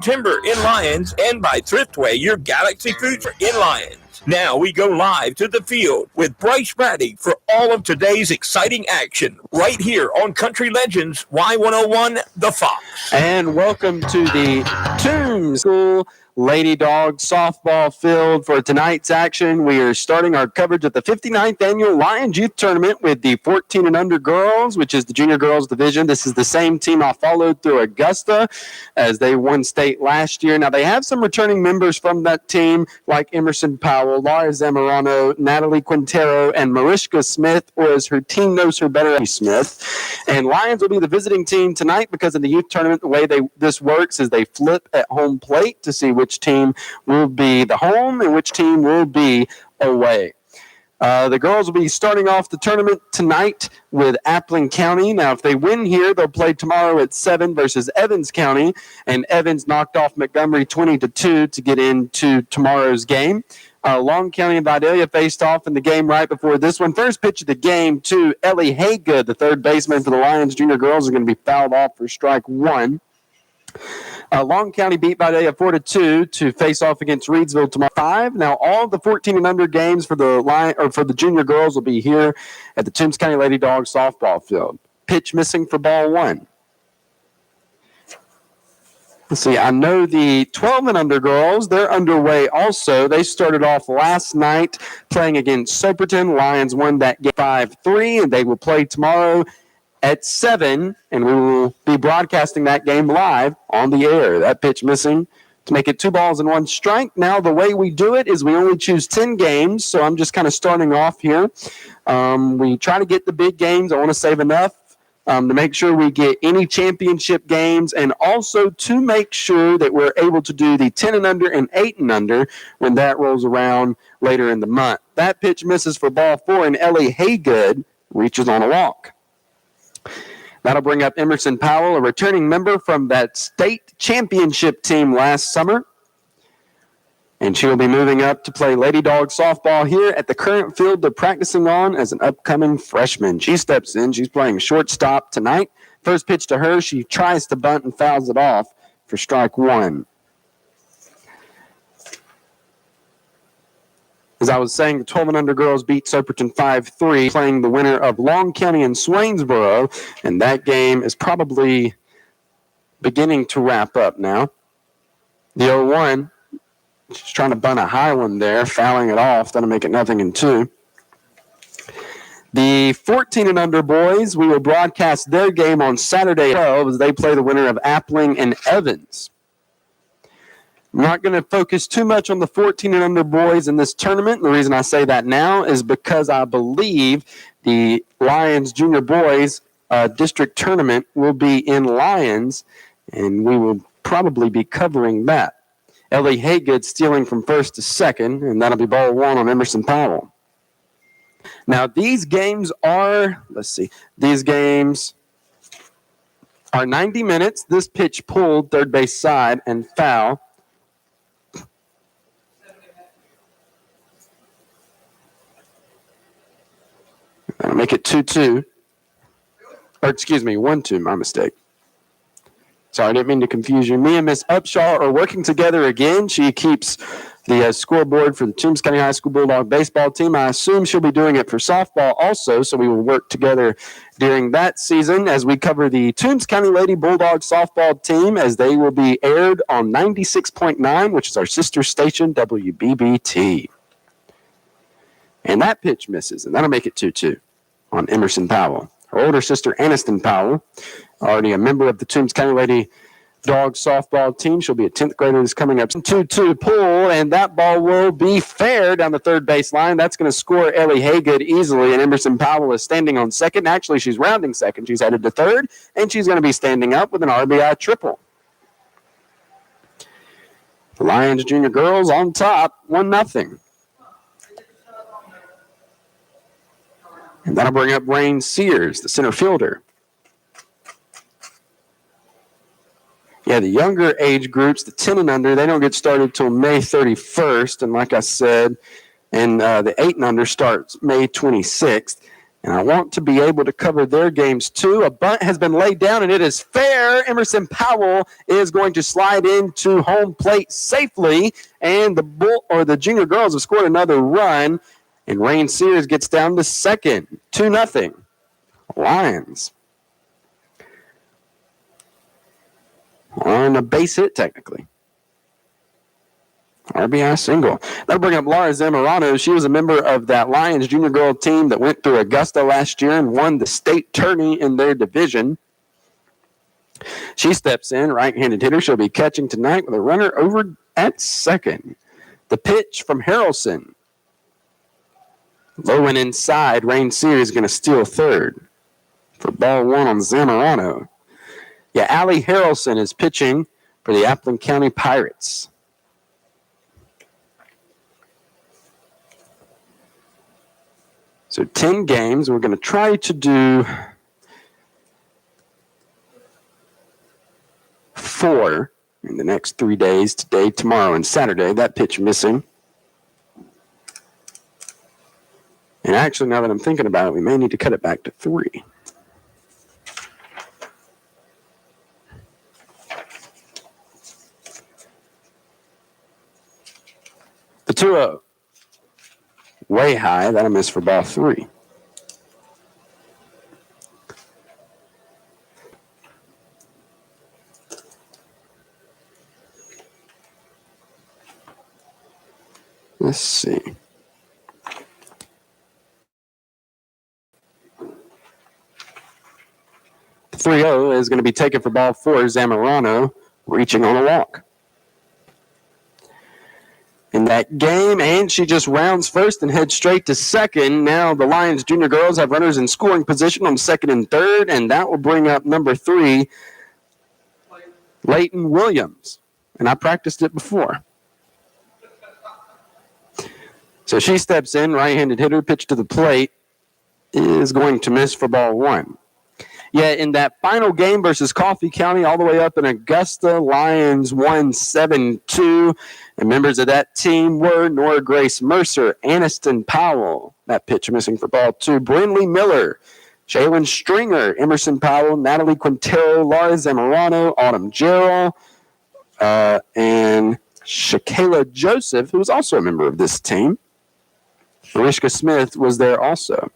Timber in Lyons, and by Thriftway, your Galaxy Foods in Lyons. Now we go live to the field with Bryce Braddock for all of today's exciting action right here on Country Legends Y101 The Fox. And welcome to the Toombs School Lady Dog softball field for tonight's action. We are starting our coverage of the 59th Annual Lyons Youth Tournament with the 14 and under girls, which is the junior girls division. This is the same team I followed through Augusta as they won state last year. Now, they have some returning members from that team like Emerson Powell, Laura Zamorano, Natalie Quintero, and Mariska Smith, or as her team knows her better, Smith. And Lyons will be the visiting team tonight because in the youth tournament, the way this works is they flip at home plate to see which team will be the home and which team will be away. The girls will be starting off the tournament tonight with Appling County. Now, if they win here, they'll play tomorrow at 7 versus Evans County, and Evans knocked off Montgomery 20-2 to get into tomorrow's game. Long County and Vidalia faced off in the game right before this one. First pitch of the game to Ellie Haygood, the third baseman for the Lyons junior girls, are going to be fouled off for strike one. Long County beat Vidalia 4-2 to face off against Reedsville tomorrow 5. Now all of the 14 and under games for the junior girls will be here at the Toombs County Lady Dogs softball field. Pitch missing for ball one. Let's see, I know the 12 and under girls, they're underway also. They started off last night playing against Soperton. Lyons won that game 5-3, and they will play tomorrow at 7, and we will be broadcasting that game live on the air. That pitch missing to make it 2 balls and 1 strike. Now, the way we do it is we only choose 10 games, so I'm just kind of starting off here. We try to get the big games. I want to save enough to make sure we get any championship games, and also to make sure that we're able to do the 10 and under and 8 and under when that rolls around later in the month. That pitch misses for ball 4, and Ellie Haygood reaches on a walk. That'll bring up Emerson Powell, a returning member from that state championship team last summer. And she will be moving up to play Lady Dog softball here at the current field they're practicing on as an upcoming freshman. She steps in. She's playing shortstop tonight. First pitch to her, she tries to bunt and fouls it off for strike one. As I was saying, the 12 and under girls beat Soperton 5-3, playing the winner of Long County and Swainsboro, and that game is probably beginning to wrap up now. The 0-1, she's trying to bunt a high one there, fouling it off. That'll make it 0-2. The 14 and under boys, we will broadcast their game on Saturday at 12 as they play the winner of Appling and Evans. I'm not going to focus too much on the 14 and under boys in this tournament. The reason I say that now is because I believe the Lyons Junior Boys District Tournament will be in Lyons, and we will probably be covering that. Ellie Haygood stealing from first to second, and that'll be ball one on Emerson Powell. Now, these games are 90 minutes. This pitch pulled third base side and foul. That'll make it 2-2. Or, excuse me, 1-2, my mistake. Sorry, I didn't mean to confuse you. Me and Miss Upshaw are working together again. She keeps the scoreboard for the Toombs County High School Bulldog baseball team. I assume she'll be doing it for softball also, so we will work together during that season as we cover the Toombs County Lady Bulldog softball team as they will be aired on 96.9, which is our sister station, WBBT. And that pitch misses, and that'll make it 2-2 on Emerson Powell. Her older sister, Aniston Powell, already a member of the Toombs County Lady Dog softball team. She'll be a 10th grader that's coming up. 2-2 pull, and that ball will be fair down the third base line. That's going to score Ellie Haygood easily, and Emerson Powell is standing on second. Actually, she's rounding second. She's headed to third, and she's going to be standing up with an RBI triple. The Lyons Junior Girls on top, 1-0. And that'll bring up Rain Sears, the center fielder. Yeah, the younger age groups, the 10 and under, they don't get started till May 31st. And like I said, and the 8 and under starts May 26th. And I want to be able to cover their games too. A bunt has been laid down, and it is fair. Emerson Powell is going to slide into home plate safely, and the junior girls have scored another run, and Rain Sears gets down to second, 2-0. Lions on a base hit, technically. RBI single. That'll bring up Laura Zamorano. She was a member of that Lions junior girl team that went through Augusta last year and won the state tourney in their division. She steps in, right-handed hitter. She'll be catching tonight with a runner over at second. The pitch from Harrelson. Low and inside. Rain Sears is going to steal third for ball one on Zamorano. Yeah, Allie Harrelson is pitching for the Appleton County Pirates. So 10 games. We're going to try to do 4 in the next 3 days, today, tomorrow, and Saturday. That pitch missing. And actually, now that I'm thinking about it, we may need to cut it back to 3. The 2-0. Way high. That'll miss for ball 3. Let's see. The 3-0 is going to be taken for ball 4. Zamorano reaching on a walk in that game, and she just rounds first and heads straight to second. Now the Lions junior girls have runners in scoring position on second and third, and that will bring up number 3, Leighton Williams. And I practiced it before. So she steps in, right-handed hitter, pitch to the plate, is going to miss for ball 1. Yet in that final game versus Coffee County, all the way up in Augusta, Lions won 7-2. And members of that team were Nora Grace Mercer, Aniston Powell. That pitch missing for ball 2. Brindley Miller, Jalen Stringer, Emerson Powell, Natalie Quintero, Laura Zamorano, Autumn Gerald, and Shakayla Joseph, who was also a member of this team. Mariska Smith was there also.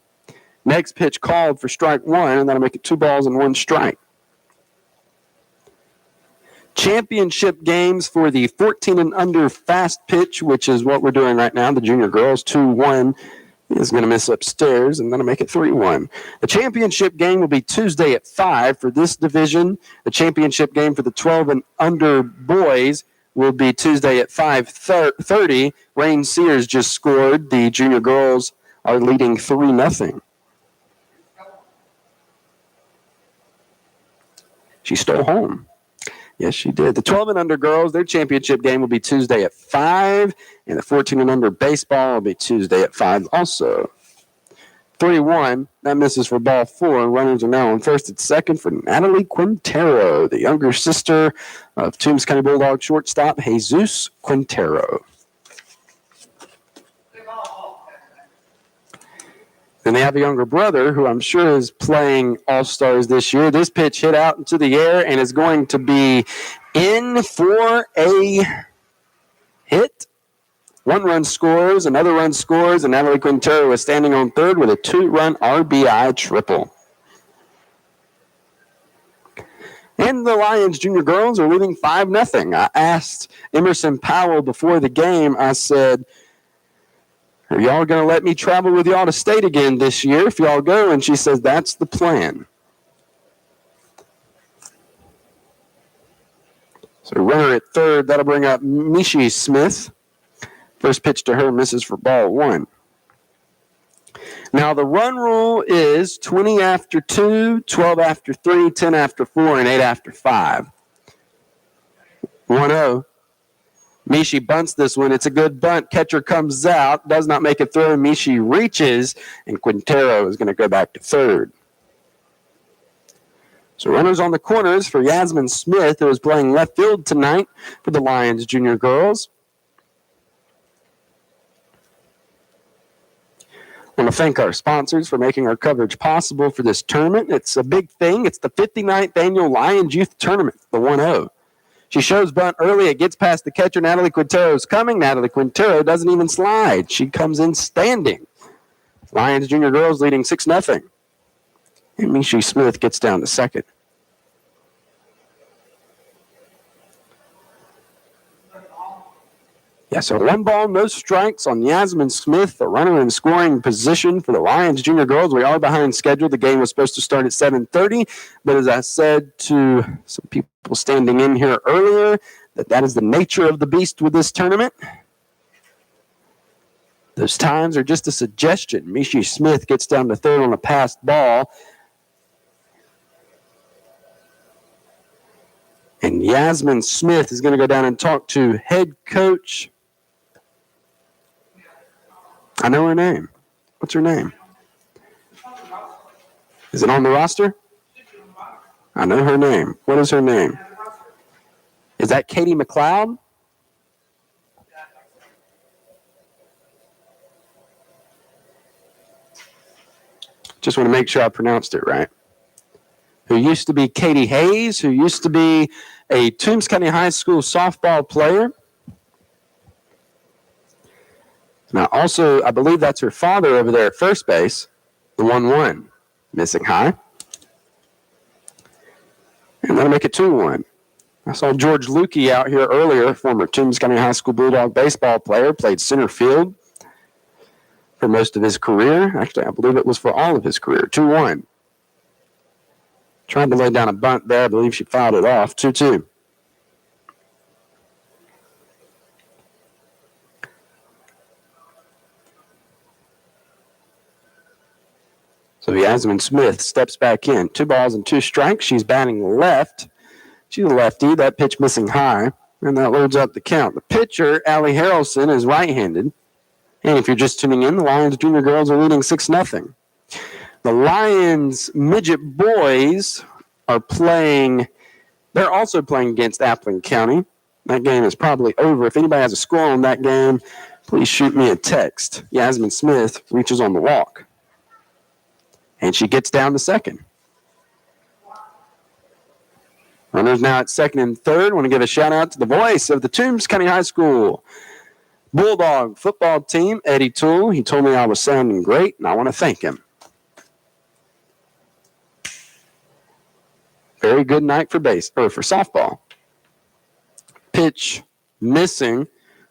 Next pitch called for strike 1, and that'll make it 2 balls and 1 strike. Championship games for the 14 and under fast pitch, which is what we're doing right now. The junior girls, 2-1 is going to miss upstairs, and that'll make it 3-1. The championship game will be Tuesday at 5 for this division. The championship game for the 12 and under boys will be Tuesday at 5:30. Rain Sears just scored. The junior girls are leading 3-0. She stole home. Yes, she did. The 12 and under girls, their championship game will be Tuesday at 5, and the 14 and under baseball will be Tuesday at 5 also. 3-1, that misses for ball 4. Runners are now on first and second for Natalie Quintero, the younger sister of Toombs County Bulldog shortstop Jesus Quintero. Then they have a younger brother who I'm sure is playing All-Stars this year. This pitch hit out into the air and is going to be in for a hit. 1 run scores, another run scores, and Natalie Quintero is standing on third with a 2-run RBI triple. And the Lions junior girls are leading 5-0. I asked Emerson Powell before the game, I said, are y'all going to let me travel with y'all to state again this year if y'all go? And she says, that's the plan. So runner at third, that'll bring up Mishi Smith. First pitch to her misses for ball 1. Now the run rule is 20 after 2, 12 after 3, 10 after 4, and 8 after 5. 1-0. Mishi bunts this one. It's a good bunt. Catcher comes out, does not make a throw. Mishi reaches, and Quintero is going to go back to third. So runners on the corners for Yasmin Smith, who is playing left field tonight for the Lions junior girls. I want to thank our sponsors for making our coverage possible for this tournament. It's a big thing. It's the 59th annual Lyons Youth Tournament, the 1-0. She shows bunt early. It gets past the catcher. Natalie Quintero's coming. Natalie Quintero doesn't even slide. She comes in standing. Lyons Junior Girls leading 6-0. And Mishi Smith gets down to second. Yeah, so 1 ball, no strikes on Yasmin Smith, the runner in scoring position for the Lyons Junior Girls. We are behind schedule. The game was supposed to start at 7:30, but as I said to some people standing in here earlier, that is the nature of the beast with this tournament. Those times are just a suggestion. Mishi Smith gets down to third on a passed ball. And Yasmin Smith is going to go down and talk to head coach. I know her name. What's her name? Is it on the roster? I know her name. What is her name? Is that Katie McLeod? Just want to make sure I pronounced it right. Who used to be Katie Hayes, who used to be a Toombs County High School softball player. Now, also, I believe that's her father over there at first base, the 1-1, missing high. And that'll make it 2-1. I saw George Lukey out here earlier, former Toombs County High School Bulldog baseball player, played center field for most of his career. Actually, I believe it was for all of his career. 2-1. Tried to lay down a bunt there. I believe she fouled it off. 2-2. So Yasmin Smith steps back in. 2 balls and 2 strikes. She's batting left. She's a lefty. That pitch missing high. And that loads up the count. The pitcher, Allie Harrelson, is right-handed. And if you're just tuning in, the Lyons Junior Girls are leading 6-0. The Lyons midget boys are playing. They're also playing against Appling County. That game is probably over. If anybody has a score on that game, please shoot me a text. Yasmin Smith reaches on the walk. And she gets down to second. Runners now at second and third. Want to give a shout out to the voice of the Toombs County High School Bulldog football team, Eddie Toole. He told me I was sounding great, and I want to thank him. Very good night for softball. Pitch missing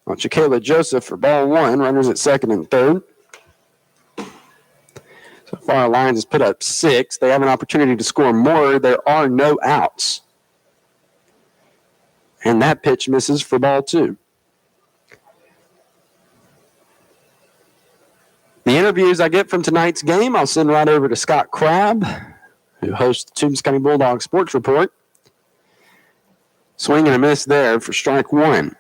on Shaquela Joseph for ball 1. Runners at second and third. So far, Lyons has put up 6. They have an opportunity to score more. There are no outs. And that pitch misses for ball 2. The interviews I get from tonight's game, I'll send right over to Scott Crabb, who hosts the Toombs County Bulldog Sports Report. Swing and a miss there for strike 1.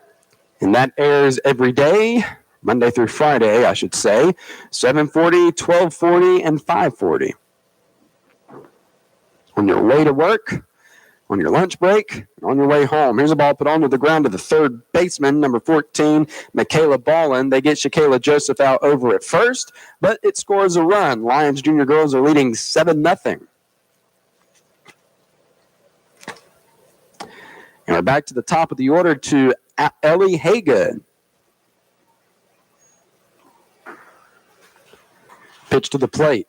And that airs every day, Monday through Friday, I should say, 7:40, 12:40, and 5:40. On your way to work, on your lunch break, and on your way home. Here's a ball put onto the ground to the third baseman, number 14, Michaela Ballin. They get Shaquela Joseph out over at first, but it scores a run. Lyons Junior Girls are leading 7-0. And we're back to the top of the order to Ellie Haygood. Pitch to the plate.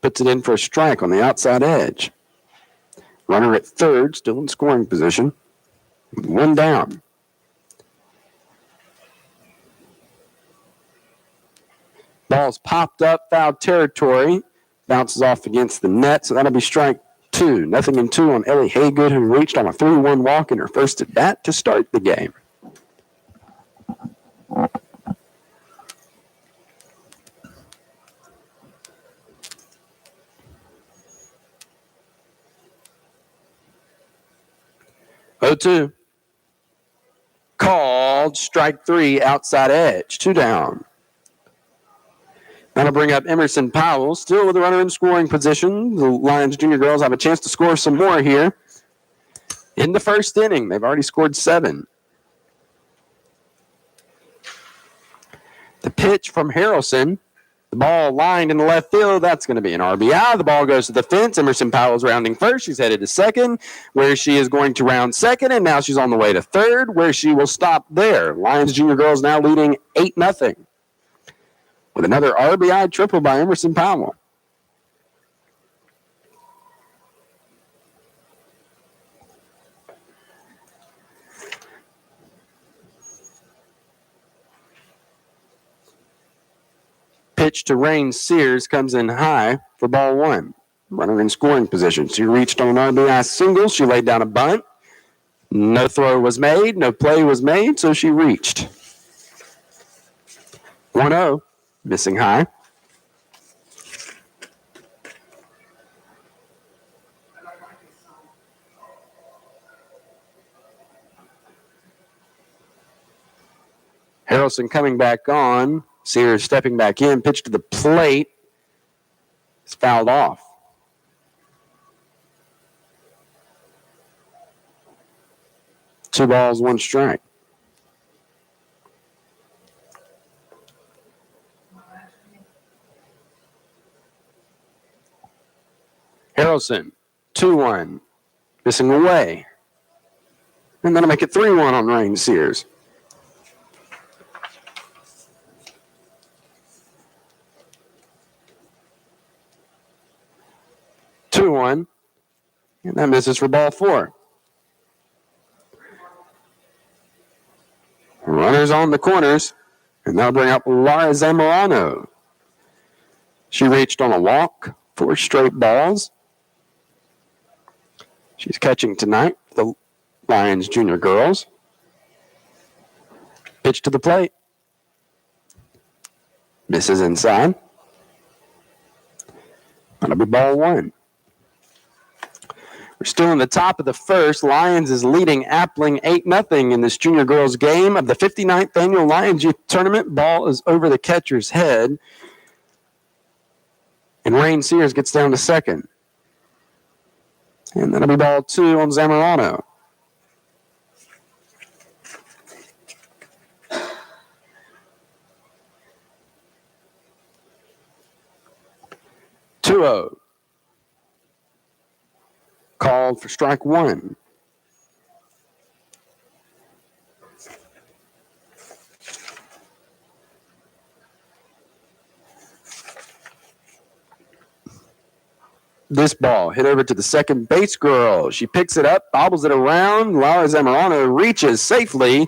Puts it in for a strike on the outside edge. Runner at third, still in scoring position. 1 down. Ball's popped up, foul territory. Bounces off against the net, so that'll be strike 2. 0-2 on Ellie Haygood, who reached on a 3-1 walk in her first at bat to start the game. Oh-2. Called strike 3, outside edge. 2 down. That'll bring up Emerson Powell, still with the runner in scoring position. The Lyons Junior Girls have a chance to score some more here. In the first inning, they've already scored 7. The pitch from Harrelson The ball lined in the left field. That's going to be an RBI. The ball goes to the fence. Emerson Powell's rounding first. She's headed to second, where she is going to round second, and now she's on the way to third, where she will stop there. Lions Junior Girls now leading 8-0 with another RBI triple by Emerson Powell. Pitch to Rain Sears comes in high for ball one. Runner in scoring position. She reached on an RBI single. She laid down a bunt. No throw was made. No play was made, so she reached. 1-0, missing high. Harrelson coming back on. Sears stepping back in. Pitch to the plate. It's fouled off. Two balls, one strike. Harrelson, 2-1. Missing away. And that'll make it 3-1 on Rain Sears. And that misses for ball four. Runners on the corners, and that'll bring up Laura Zamorano. She reached on a walk, 4 straight balls. She's catching tonight for the Lyons Junior Girls. Pitch to the plate. Misses inside. That'll be ball one. We're still in the top of the first. Lyons is leading Appling 8-0 in this junior girls game of the 59th annual Lyons Youth Tournament. Ball is over the catcher's head. And Rain Sears gets down to second. And that'll be ball two on Zamorano. Two-0. Called for strike one. This ball hit over to the second base girl. She picks it up, bobbles it around. Laura Zamorano reaches safely.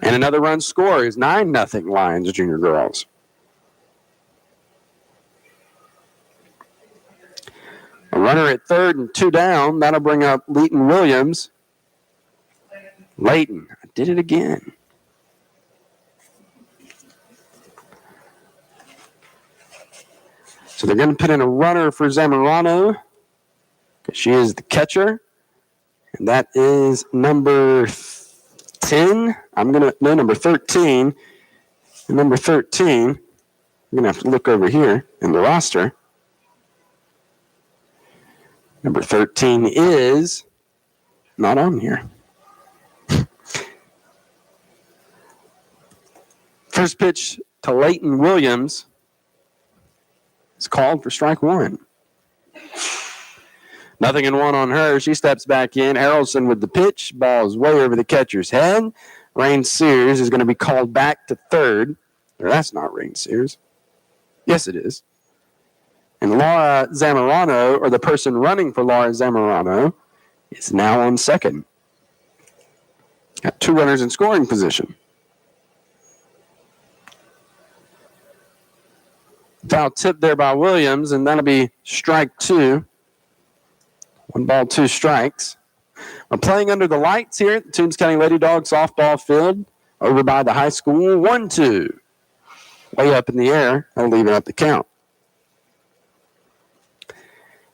And another run scores. 9-0 Lyons Junior Girls. A runner at third and 2 down. That'll bring up Leighton Williams. Leighton, I did it again. So they're going to put in a runner for Zamorano because she is the catcher. And that is number 10. Number 13. And number 13, I'm going to have to look over here in the roster. Number 13 is not on here. First pitch to Leighton Williams is called for strike one. 0-1 on her. She steps back in. Harrelson with the pitch. Ball is way over the catcher's head. Rain Sears is going to be called back to third. Or that's not Rain Sears. Yes, it is. And Laura Zamorano, or the person running for Laura Zamorano, is now on second. Got 2 runners in scoring position. Foul tip there by Williams, and that'll be strike 2. 1 ball, 2 strikes. We're playing under the lights here at the Toombs County Lady Dog softball field over by the high school. 1-2. Way up in the air. That'll leave it up the count.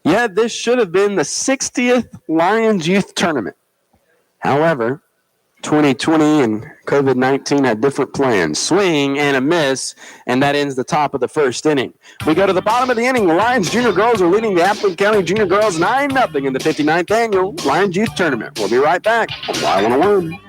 Yeah, this should have been the 60th Lyons Youth Tournament. However, 2020 and COVID-19 had different plans. Swing and a miss, and that ends the top of the first inning. We go to the bottom of the inning. The Lyons Junior Girls are leading the Appling County Junior Girls 9-0 in the 59th annual Lyons Youth Tournament. We'll be right back on Y101.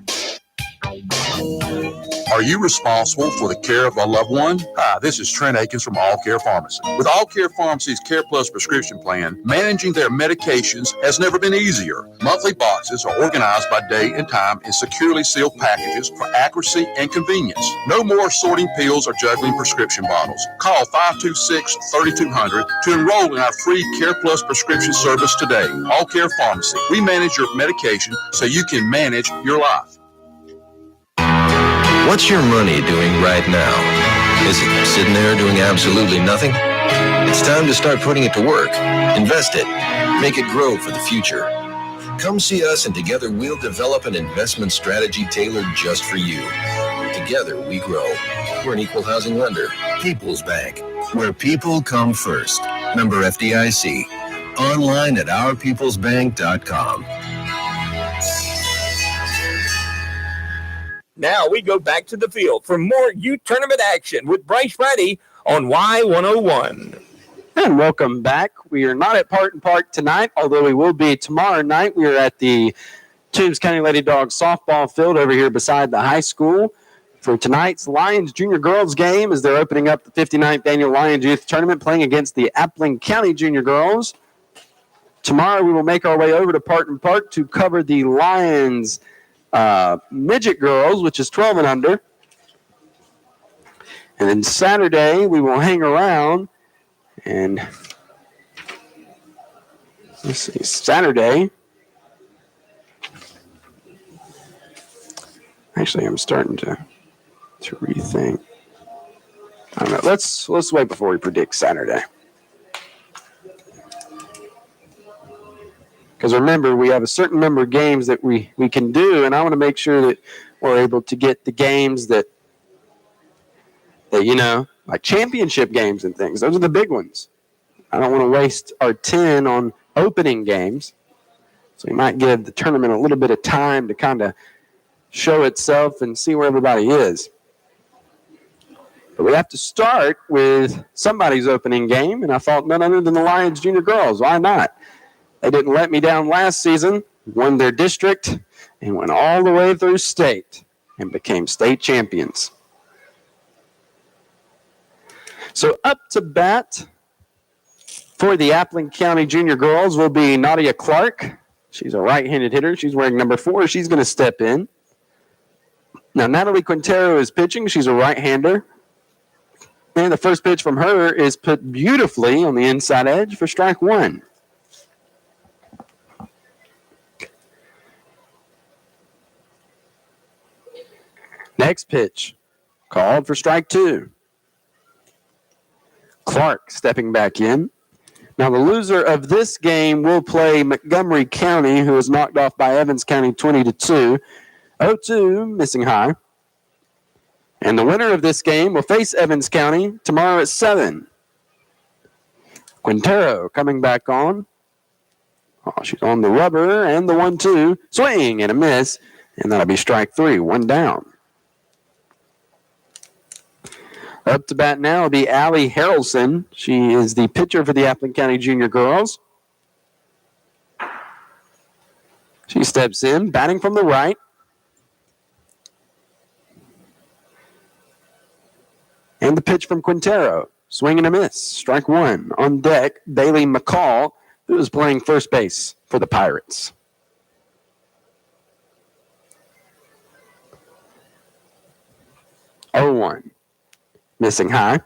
Are you responsible for the care of a loved one? Hi, this is Trent Akins from All Care Pharmacy. With All Care Pharmacy's Care Plus prescription plan, managing their medications has never been easier. Monthly boxes are organized by date and time in securely sealed packages for accuracy and convenience. No more sorting pills or juggling prescription bottles. Call 526-3200 to enroll in our free Care Plus prescription service today. All Care Pharmacy. We manage your medication so you can manage your life. What's your money doing right now? Is it sitting there doing absolutely nothing? It's time to start putting it to work. Invest it. Make it grow for the future. Come see us and together we'll develop an investment strategy tailored just for you. Together we grow. We're an equal housing lender. People's Bank, where people come first. Member FDIC. Online at ourpeoplesbank.com. Now we go back to the field for more youth tournament action with Bryce Ratty on Y101. And welcome back. We are not at Partin Park tonight, although we will be tomorrow night. We are at the Toombs County Lady Dogs softball field over here beside the high school for tonight's Lyons Junior Girls game as they're opening up the 59th Annual Lyons Youth Tournament playing against the Appling County Junior Girls. Tomorrow we will make our way over to Partin Park to cover the Lyons midget girls, which is 12 and under. And then Saturday, we will hang around and let's see, Saturday. Actually, I'm starting to rethink. I don't know. Let's wait before we predict Saturday. Because remember, we have a certain number of games that we can do, and I want to make sure that we're able to get the games that like championship games and things. Those are the big ones. I don't want to waste our 10 on opening games. So we might give the tournament a little bit of time to kind of show itself and see where everybody is. But we have to start with somebody's opening game, and I thought none other than the Lyons Junior Girls. Why not? They didn't let me down last season, won their district, and went all the way through state and became state champions. So up to bat for the Appling County Junior Girls will be Nadia Clark. She's a right-handed hitter. She's wearing number 4. She's going to step in. Now, Natalie Quintero is pitching. She's a right-hander. And the first pitch from her is put beautifully on the inside edge for strike 1. Next pitch, called for strike 2. Clark stepping back in. Now the loser of this game will play Montgomery County, who was knocked off by Evans County 20-2. 0-2, missing high. And the winner of this game will face Evans County tomorrow at 7. Quintero coming back on. Oh, she's on the rubber and the 1-2. Swing and a miss. And that'll be strike 3, 1 down. Up to bat now will be Allie Harrelson. She is the pitcher for the Appling County Junior Girls. She steps in, batting from the right. And the pitch from Quintero. Swing and a miss. Strike 1. On deck, Bailey McCall, who is playing first base for the Pirates. Oh, 1. Missing high.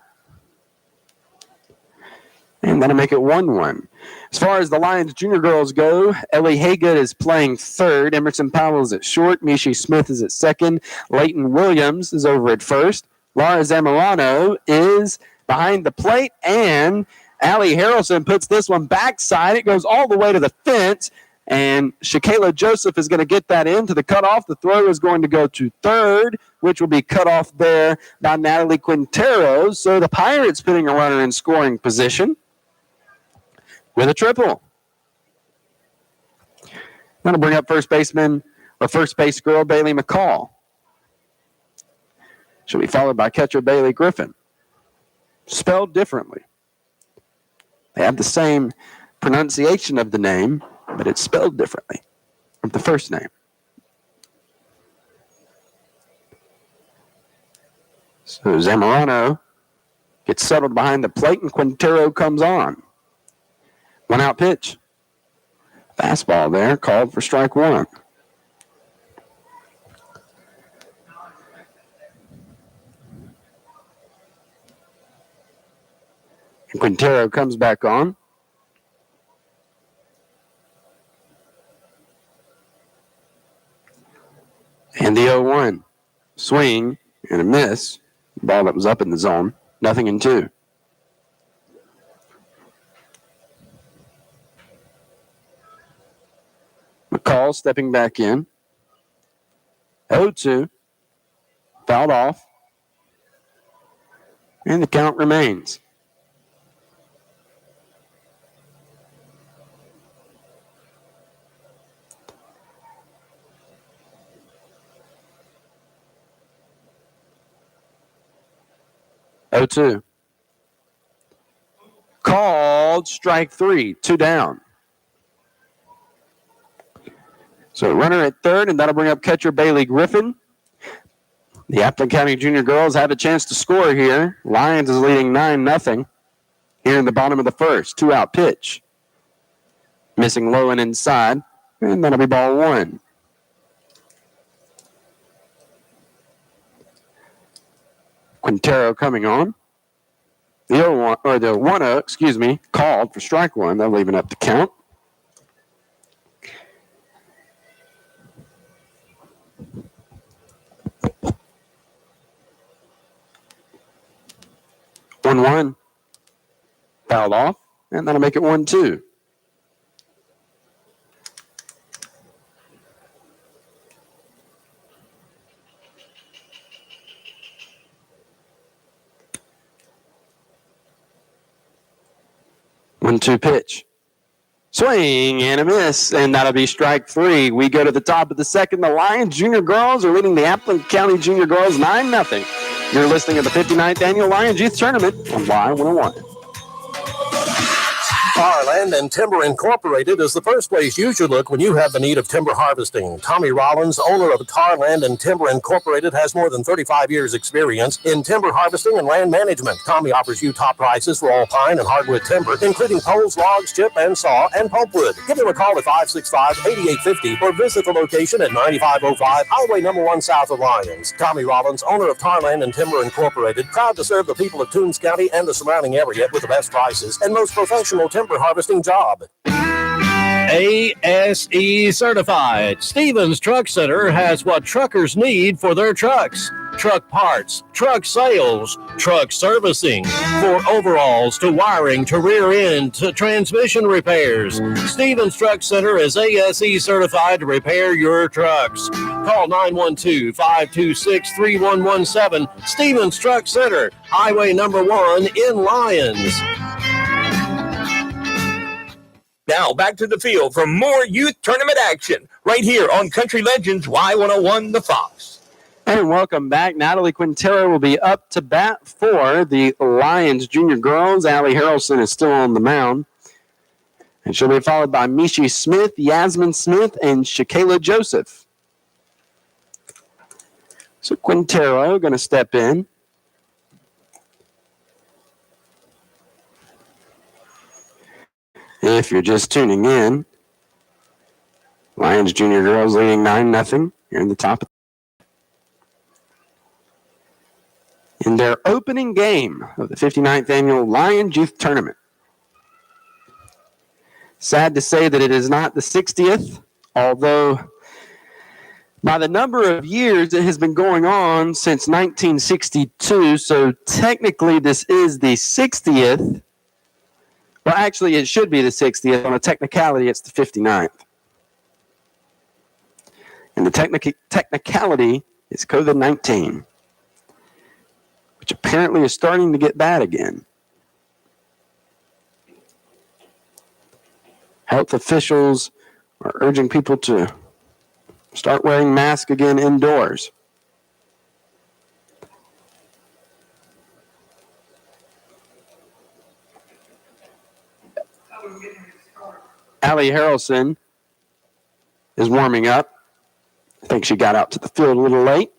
And that'll make it 1-1. As far as the Lyons Junior Girls go, Ellie Haygood is playing third. Emerson Powell is at short. Mishi Smith is at second. Leighton Williams is over at first. Laura Zamorano is behind the plate. And Allie Harrelson puts this one backside. It goes all the way to the fence. And Shakayla Joseph is going to get that into the cutoff. The throw is going to go to third, which will be cut off there by Natalie Quintero. So the Pirates putting a runner in scoring position with a triple. Going to bring up first base girl Bailey McCall. She'll be followed by catcher Bailey Griffin. Spelled differently. They have the same pronunciation of the name, but it's spelled differently of the first name. So Zamorano gets settled behind the plate, and Quintero comes on. 1-out pitch. Fastball there, called for strike one. And Quintero comes back on. And the 0-1. Swing and a miss. Ball that was up in the zone. 0-2. McCall stepping back in. 0-2. Fouled off. And the count remains. Oh-2. Called strike three. 2 down. So runner at third, and that'll bring up catcher Bailey Griffin. The Appleton County Junior Girls have a chance to score here. Lyons is leading 9-0 here in the bottom of the first. 2-out pitch. Missing low and inside, and that'll be ball one. Quintero coming on. The 0-1, or the 1-0, called for strike one. They'll even up the count. One, fouled off, and that'll make it 1-2. One-two pitch. Swing and a miss, and that'll be strike three. We go to the top of the second. The Lyons Junior Girls are leading the Appleton County Junior Girls 9-0. You're listening to the 59th Annual Lions Youth Tournament on Y101. Farland and Timber Incorporated is the first place you should look when you have the need of timber harvesting. Tommy Rollins, owner of Tarland and Timber Incorporated, has more than 35 years experience in timber harvesting and land management. Tommy offers you top prices for all pine and hardwood timber, including poles, logs, chip and saw, and pulpwood. Give him a call at 565-8850 or visit the location at 9505 Highway number 1 south of Lyons. Tommy Rollins, owner of Tarland and Timber Incorporated, proud to serve the people of Toombs County and the surrounding area with the best prices and most professional timber harvesting job. ASE certified. Stevens Truck Center has what truckers need for their trucks. Truck parts, truck sales, truck servicing, for overhauls to wiring to rear end to transmission repairs. Stevens Truck Center is ASE certified to repair your trucks. Call 912-526-3117. Stevens Truck Center, Highway number 1 in Lyons. Now back to the field for more youth tournament action right here on Country Legends Y101 The Fox. And welcome back. Natalie Quintero will be up to bat for the Lyons Junior Girls. Allie Harrelson is still on the mound. And she'll be followed by Mishi Smith, Yasmin Smith, and Shakayla Joseph. So Quintero going to step in. If you're just tuning in, Lyons Junior Girls leading 9-0 here in the top. In their opening game of the 59th Annual Lions Youth Tournament. Sad to say that it is not the 60th, although by the number of years it has been going on since 1962, so technically this is the 60th. Well, actually, it should be the 60th. On a technicality, it's the 59th. And the technicality is COVID-19, which apparently is starting to get bad again. Health officials are urging people to start wearing masks again indoors. Allie Harrelson is warming up. I think she got out to the field a little late.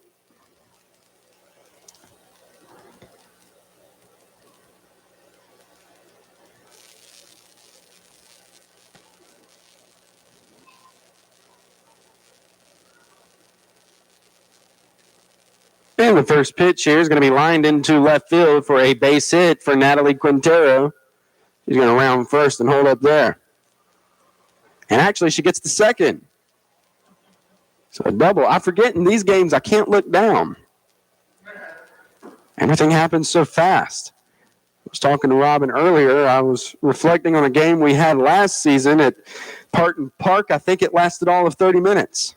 And the first pitch here is going to be lined into left field for a base hit for Natalie Quintero. She's going to round first and hold up there. And actually, she gets the second. So a double. I forget in these games, I can't look down. Everything happens so fast. I was talking to Robin earlier. I was reflecting on a game we had last season at Partin Park. I think it lasted all of 30 minutes.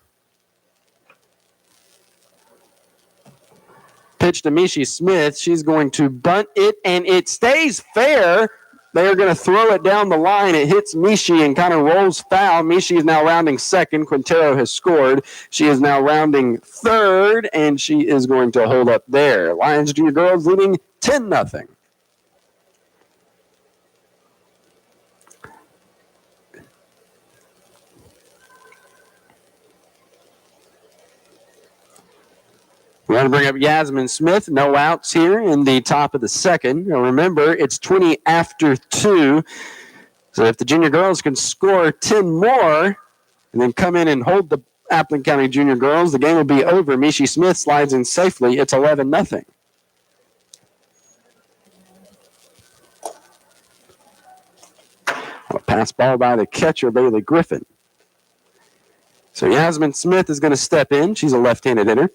Pitch to Mishi Smith. She's going to bunt it, and it stays fair. They are going to throw it down the line. It hits Mishi and kind of rolls foul. Mishi is now rounding second. Quintero has scored. She is now rounding third, and she is going to hold up there. Lions Junior Girls leading 10-0. We're going to bring up Yasmin Smith. No outs here in the top of the second. Now remember, it's 20 after 2. So if the junior girls can score 10 more and then come in and hold the Appleton County Junior Girls, the game will be over. Mishi Smith slides in safely. It's 11-0. A pass ball by the catcher, Bailey Griffin. So Yasmin Smith is going to step in. She's a left-handed hitter.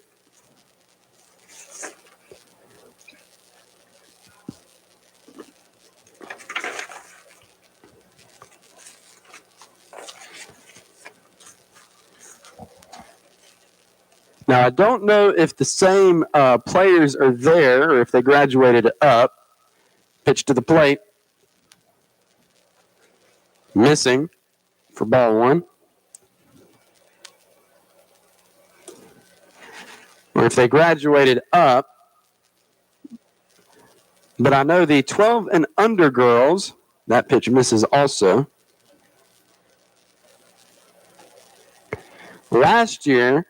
Now, I don't know if the same players are there or if they graduated up. Pitch to the plate. Missing for ball one. Or if they graduated up. But I know the 12 and under girls, that pitch misses also. Last year,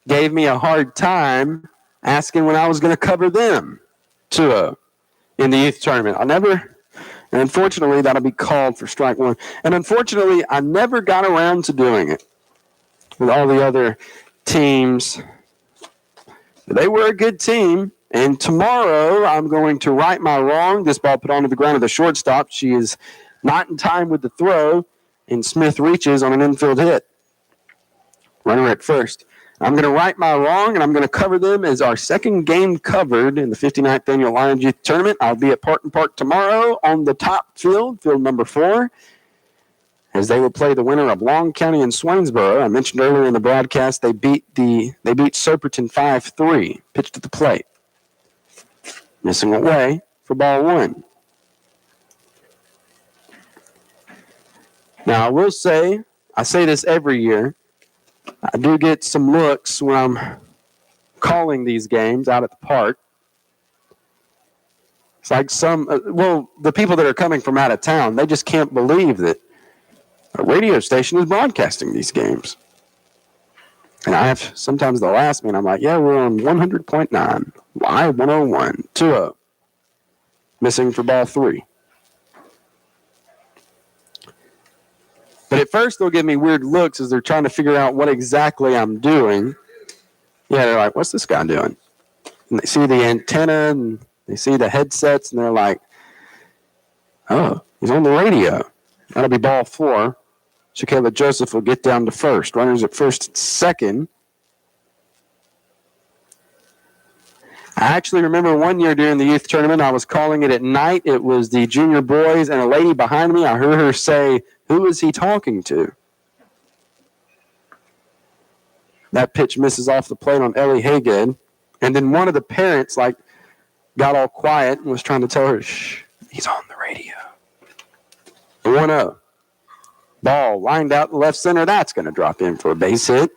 gave me a hard time asking when I was going to cover them 2-0 in the youth tournament. And unfortunately, that'll be called for strike one. And unfortunately, I never got around to doing it with all the other teams. They were a good team. And tomorrow, I'm going to right my wrong. This ball put onto the ground of the shortstop. She is not in time with the throw, and Smith reaches on an infield hit. Runner at first. I'm going to right my wrong, and I'm going to cover them as our second game covered in the 59th Annual Lions Youth Tournament. I'll be at Partin Park tomorrow on the top field, field number 4, as they will play the winner of Long County and Swainsboro. I mentioned earlier in the broadcast they beat Soperton 5-3. Pitched at the plate. Missing away for ball one. Now, I will say, I say this every year, I do get some looks when I'm calling these games out at the park. It's like the people that are coming from out of town, they just can't believe that a radio station is broadcasting these games. And sometimes they'll ask me, and I'm like, yeah, we're on 100.9, live 101, 2-0. Missing for ball 3. But at first, they'll give me weird looks as they're trying to figure out what exactly I'm doing. Yeah, they're like, what's this guy doing? And they see the antenna, and they see the headsets, and they're like, oh, he's on the radio. That'll be ball 4. Shakayla Joseph will get down to first. Runners at first and second. I actually remember one year during the youth tournament, I was calling it at night. It was the junior boys, and a lady behind me, I heard her say, who is he talking to? That pitch misses off the plate on Ellie Haygood. And then one of the parents, got all quiet and was trying to tell her, shh, he's on the radio. 1-0. Ball lined out to left center. That's going to drop in for a base hit.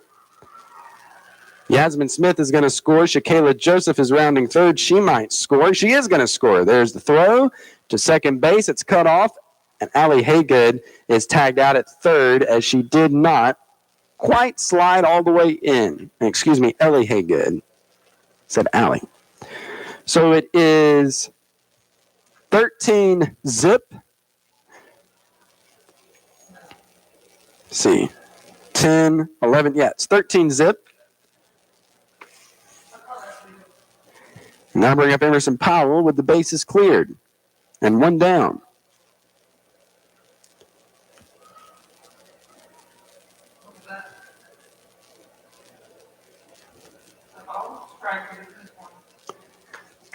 Yasmin Smith is going to score. Shakayla Joseph is rounding third. She might score. She is going to score. There's the throw to second base. It's cut off. And Allie Haygood is tagged out at third as she did not quite slide all the way in. Excuse me, Ellie Haygood. Said Allie. So it is 13-zip. See, 10, 11. Yeah, it's 13-zip. Now bring up Emerson Powell with the bases cleared. And one down.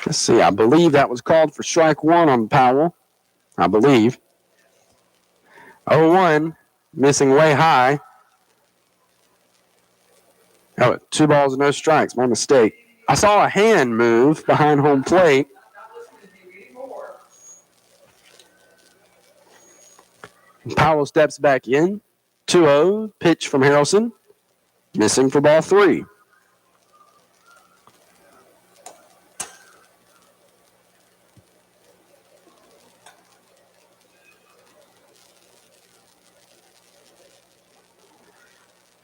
Let's see, I believe that was called for strike one on Powell. I believe. 0-1, missing way high. Oh, 2 balls and no strikes. My mistake. I saw a hand move behind home plate. Powell steps back in. 2-0, pitch from Harrelson. Missing for ball 3.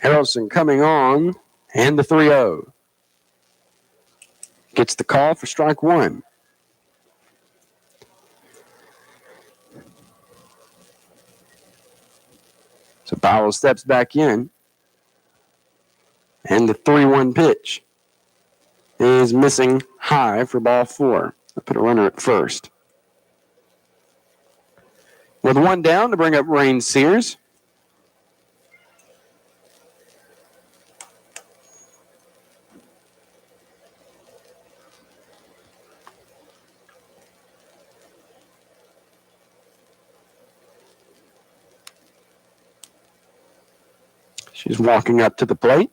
Harrelson coming on, and the 3-0. Gets the call for strike one. So Powell steps back in, and the 3-1 pitch is missing high for ball 4. I put a runner at first. With one down to bring up Rain Sears. She's walking up to the plate.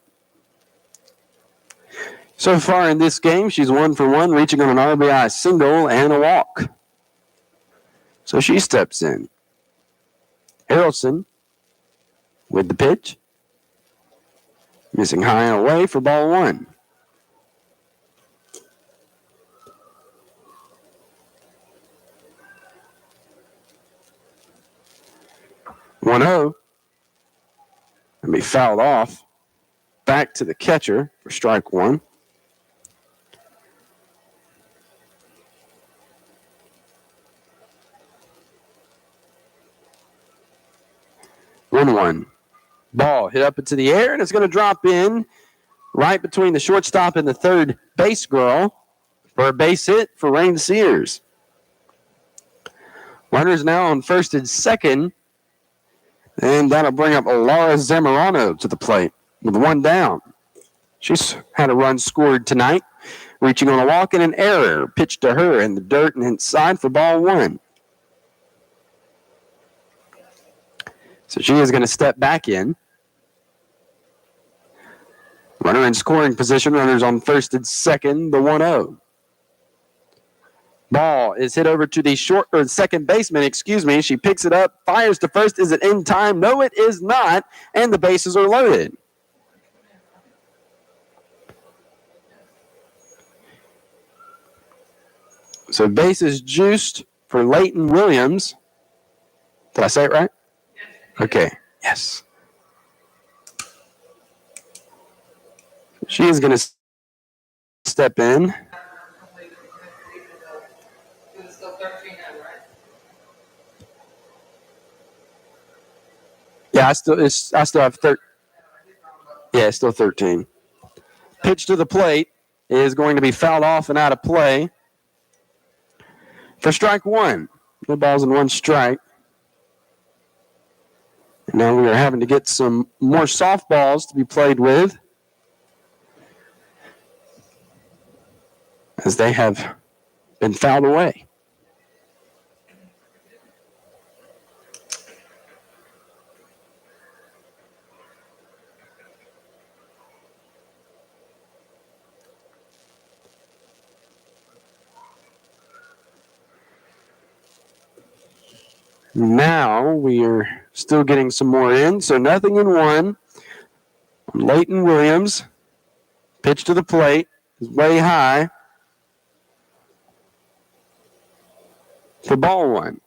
So far in this game, she's 1 for 1, reaching on an RBI single and a walk. So she steps in. Harrelson with the pitch. Missing high and away for ball 1. One 0. And be fouled off. Back to the catcher for strike one. One. Ball hit up into the air, and it's going to drop in right between the shortstop and the third base girl for a base hit for Rain Sears. Runners now on first and second. And that'll bring up Laura Zamorano to the plate with one down. She's had a run scored tonight, reaching on a walk and an error. Pitched to her in the dirt and inside for ball 1. So she is going to step back in. Runner in scoring position, runners on first and second, the 1-0. Ball is hit over to the second baseman, She picks it up, fires to first. Is it in time? No, it is not. And the bases are loaded. So bases juiced for Leighton Williams. Did I say it right? Okay. Yes. She is going to step in. Yeah, I still have 13. Yeah, still 13. Pitch to the plate is going to be fouled off and out of play for strike 1. No balls and 1 strike. And now we are having to get some more softballs to be played with, as they have been fouled away. Now we are still getting some more in, so 0-1. Leighton Williams, pitch to the plate, is way high for ball 1.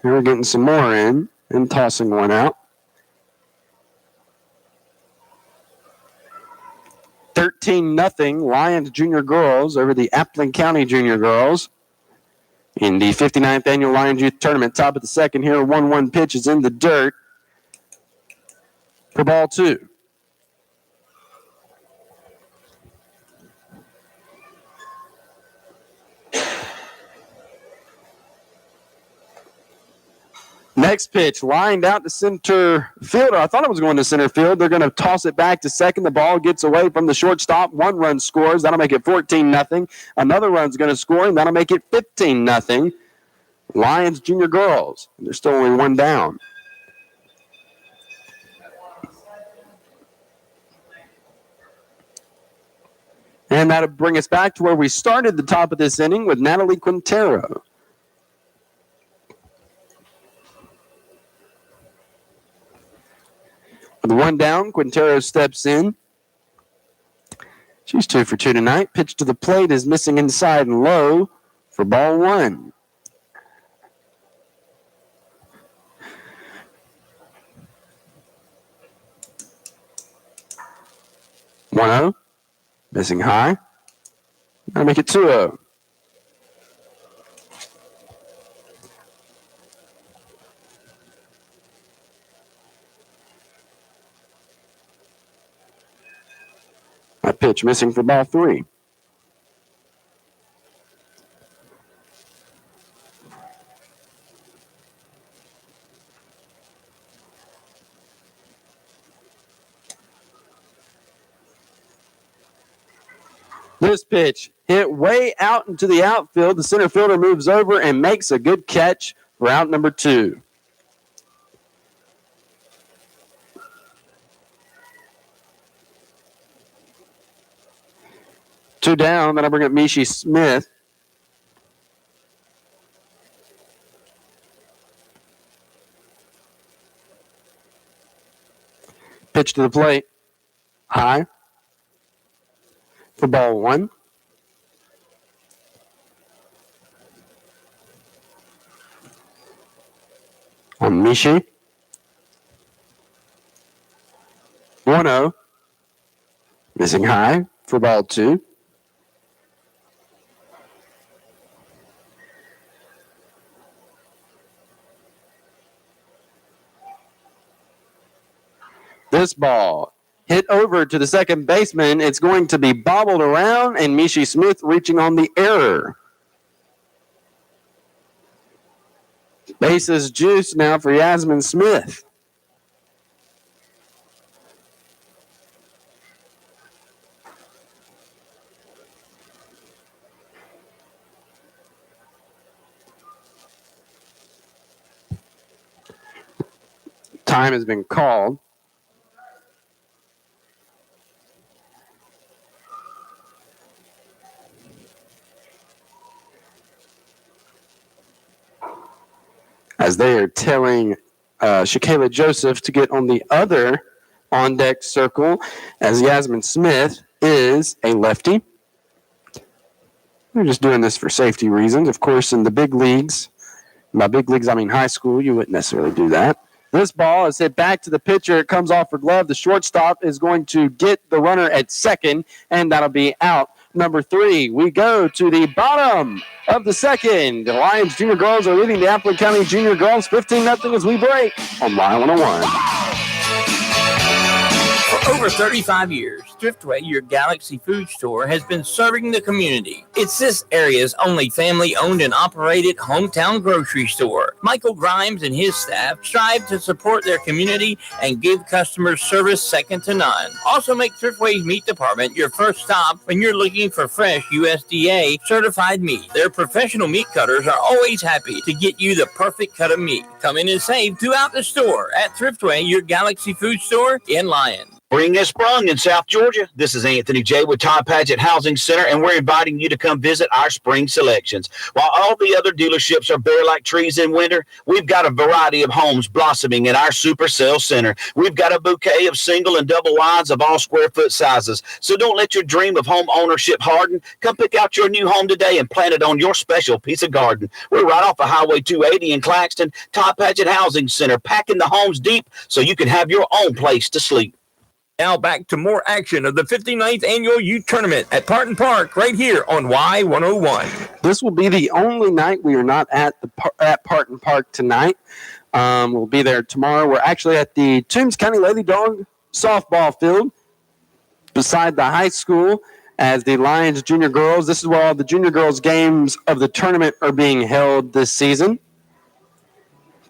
Here we're getting some more in and tossing one out. 13-0 Lyons Junior Girls over the Appling County Junior Girls in the 59th Annual Lions Youth Tournament. Top of the second here, 1-1 pitch is in the dirt. for ball 2. Next pitch, lined out to center fielder. I thought it was going to center field. They're going to toss it back to second. The ball gets away from the shortstop. 1 run scores. That'll make it 14-0. Another run's going to score, and that'll make it 15-0. Lyons Junior Girls. There's still only 1 down. And that'll bring us back to where we started the top of this inning with Natalie Quintero. With 1 down, Quintero steps in. She's 2 for 2 tonight. Pitch to the plate is missing inside and low for ball 1. One 0, missing high. That'll make it 2-0. A pitch missing for ball 3. This pitch hit way out into the outfield. The center fielder moves over and makes a good catch for out number 2. Two down, then I'll bring up Mishi Smith. Pitch to the plate. High. For ball 1. On Mishi. 1-0. Missing high for ball 2. This ball hit over to the second baseman. It's going to be bobbled around, and Mishi Smith reaching on the error. Bases juice now for Yasmin Smith. Time has been called. As they are telling Shakayla Joseph to get on the other on-deck circle, as Yasmin Smith is a lefty. We're just doing this for safety reasons. Of course, in the big leagues, by big leagues I mean high school, you wouldn't necessarily do that. This ball is hit back to the pitcher. It comes off her glove. The shortstop is going to get the runner at second, and that'll be out. Number 3, we go to the bottom of the second. The Lyons Junior Girls are leading the Appleton County Junior Girls 15-0 as we break on Line 101. For over 35 years, Thriftway, your Galaxy food store, has been serving the community. It's this area's only family-owned and operated hometown grocery store. Michael Grimes and his staff strive to support their community and give customers service second to none. Also make Thriftway's meat department your first stop when you're looking for fresh USDA certified meat. Their professional meat cutters are always happy to get you the perfect cut of meat. Come in and save throughout the store at Thriftway, your Galaxy food store in Lyons. Spring has sprung in South Georgia. This is Anthony J. with Todd Padgett Housing Center, and we're inviting you to come visit our spring selections. While all the other dealerships are bare like trees in winter, we've got a variety of homes blossoming in our Super Sale Center. We've got a bouquet of single and double wides of all square foot sizes. So don't let your dream of home ownership harden. Come pick out your new home today and plant it on your special piece of garden. We're right off of Highway 280 in Claxton. Todd Padgett Housing Center, packing the homes deep so you can have your own place to sleep. Now back to more action of the 59th Annual Youth Tournament at Partin Park right here on Y101. This will be the only night we are not at Partin Park tonight. We'll be there tomorrow. We're actually at the Toombs County Lady Dog softball field beside the high school as the Lyons Junior Girls. This is where all the Junior Girls games of the tournament are being held this season.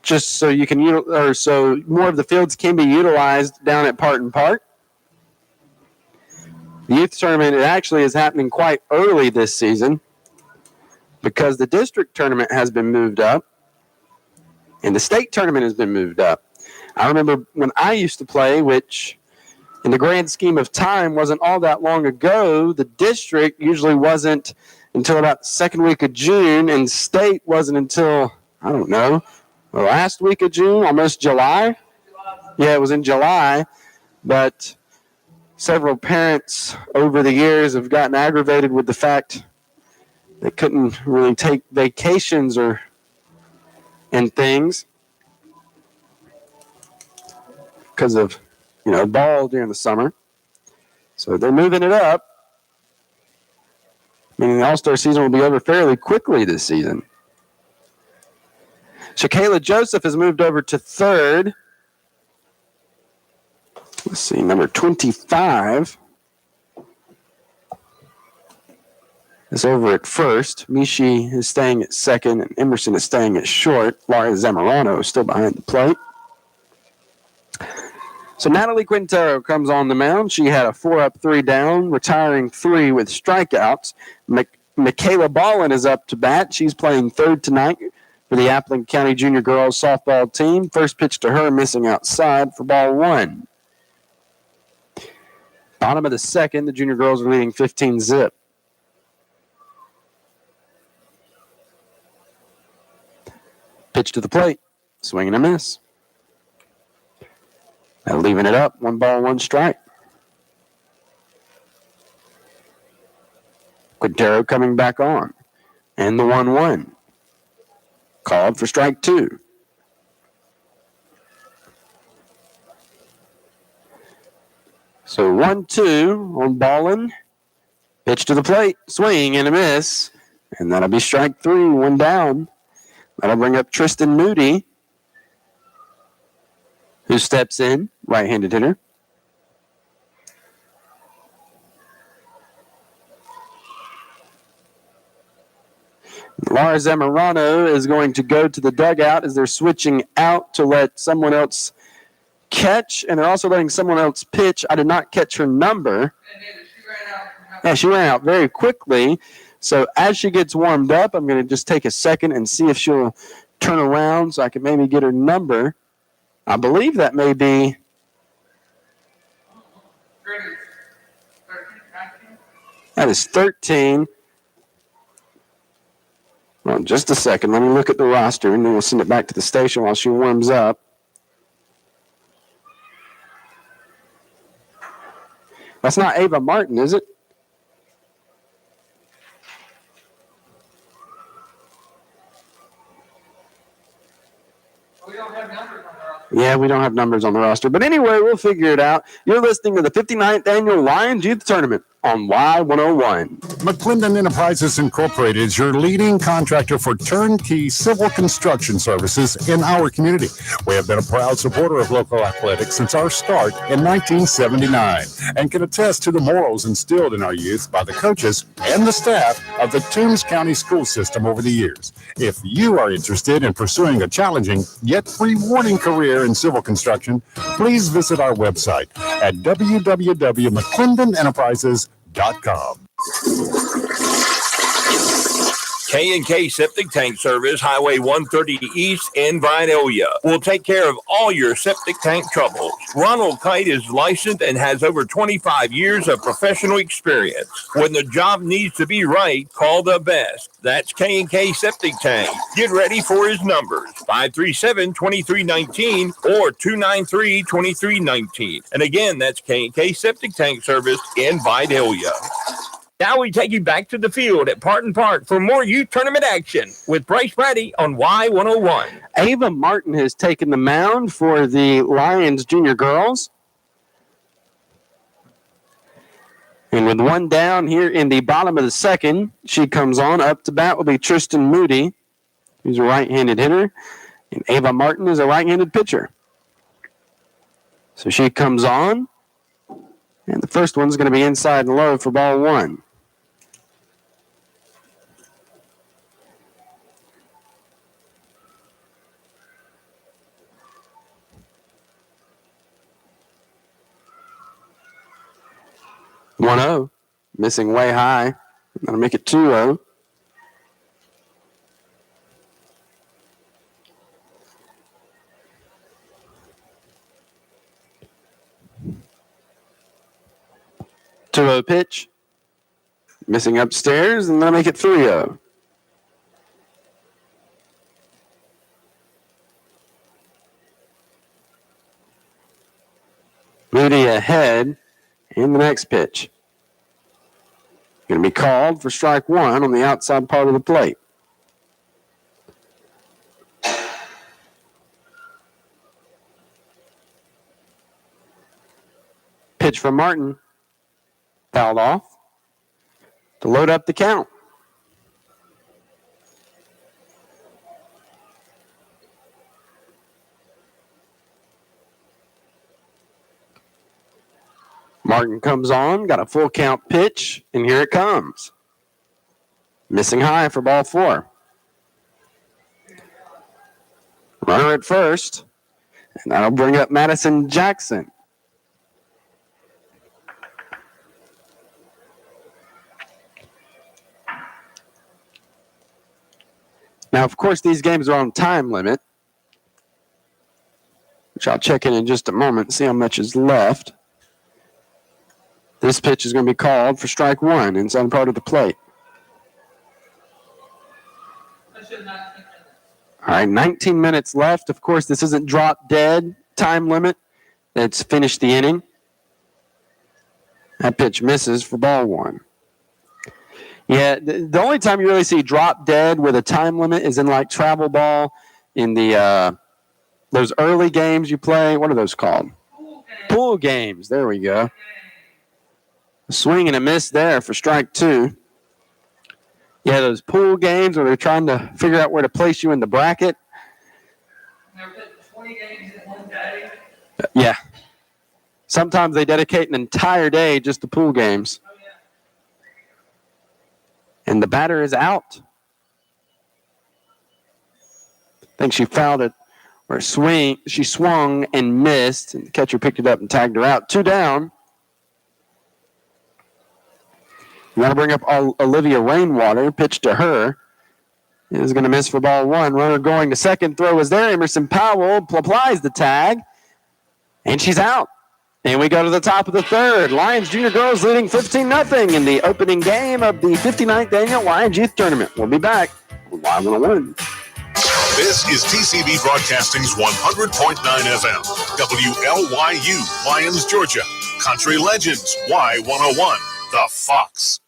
Just so you can, so more of the fields can be utilized down at Partin Park. The youth tournament, it actually is happening quite early this season because the district tournament has been moved up and the state tournament has been moved up. I remember when I used to play, which in the grand scheme of time wasn't all that long ago, the district usually wasn't until about the second week of June and state wasn't until, I don't know, the last week of June, almost July. Yeah, it was in July, but several parents over the years have gotten aggravated with the fact they couldn't really take vacations and things because of, ball during the summer. So they're moving it up, meaning the All-Star season will be over fairly quickly this season. Shakayla Joseph has moved over to third. Let's see, number 25 is over at first. Mishi is staying at second, and Emerson is staying at short. Laura Zamorano is still behind the plate. So Natalie Quintero comes on the mound. She had a 4-up, 3-down, retiring 3 with strikeouts. Michaela Ballin is up to bat. She's playing third tonight for the Appling County Junior Girls softball team. First pitch to her, missing outside for ball 1. Bottom of the second, the Junior Girls are leading 15-zip. Pitch to the plate, swing and a miss. Now leaving it up, 1 ball, 1 strike. Quintero coming back on. And the 1-1. Called for strike 2. So 1-2 on Ballin. Pitch to the plate, swing and a miss. And that'll be strike 3, 1 down. That'll bring up Tristan Moody, who steps in, right-handed hitter. Laura Zamorano is going to go to the dugout as they're switching out to let someone else catch, and they're also letting someone else pitch. I did not catch her number. Yeah, she ran out very quickly. So as she gets warmed up, I'm going to just take a second and see if she'll turn around so I can maybe get her number. I believe that may be... That is 13. Well, just a second. Let me look at the roster, and then we'll send it back to the station while she warms up. That's not Ava Martin, is it? Yeah, we don't have numbers on the roster. But anyway, we'll figure it out. You're listening to the 59th Annual Lyons Youth Tournament on Y101. McClendon Enterprises Incorporated is your leading contractor for turnkey civil construction services in our community. We have been a proud supporter of local athletics since our start in 1979 and can attest to the morals instilled in our youth by the coaches and the staff of the Toombs County school system over the years. If you are interested in pursuing a challenging yet rewarding career in civil construction, please visit our website at www.mcclendenenterprises.com. K&K Septic Tank Service, Highway 130 East in Vidalia, will take care of all your septic tank troubles. Ronald Kite is licensed and has over 25 years of professional experience. When the job needs to be right, call the best. That's K&K Septic Tank. Get ready for his numbers, 537-2319 or 293-2319. And again, that's K&K Septic Tank Service in Vidalia. Now we take you back to the field at Partin Park for more youth tournament action with Bryce Brady on Y101. Ava Martin has taken the mound for the Lyons Junior Girls. And with one down here in the bottom of the second, she comes on. Up to bat will be Tristan Moody, who's a right-handed hitter, and Ava Martin is a right-handed pitcher. So she comes on, and the first one's going to be inside and low for ball one. One 0, missing way high. That'll make it 2-0. Pitch, missing upstairs, and that'll make it 3-0. Moody ahead in the next pitch. Going to be called for strike one on the outside part of the plate. Pitch from Martin. Fouled off to load up the count. Martin comes on, got a full count pitch, and here it comes. Missing high for ball four. Runner at first, and that'll bring up Madison Jackson. Now, of course, these games are on time limit, which I'll check in just a moment and see how much is left. This pitch is going to be called for strike one inside part of the plate. All right, 19 minutes left. Of course, this isn't drop dead time limit. That's finished the inning. That pitch misses for ball one. Yeah, the only time you really see drop dead with a time limit is in like travel ball in the those early games you play. What are those called? Pool games. There we go. A swing and a miss there for strike two. Yeah, those pool games where they're trying to figure out where to place you in the bracket. They're putting 20 games in one day. Yeah. Sometimes they dedicate an entire day just to pool games. Oh, yeah. And the batter is out. I think she fouled it. Or she swung and missed, and the catcher picked it up and tagged her out. Two down. You want to bring up Olivia Rainwater, pitch to her. Is going to miss for ball one. Runner going to second. Throw is there. Emerson Powell applies the tag, and she's out. And we go to the top of the third. Lyons Junior Girls leading 15-0 in the opening game of the 59th Annual Lyons Youth Tournament. We'll be back with Y101. This is TCB Broadcasting's 100.9 FM, WLYU, Lyons, Georgia. Country Legends, Y101, The Fox.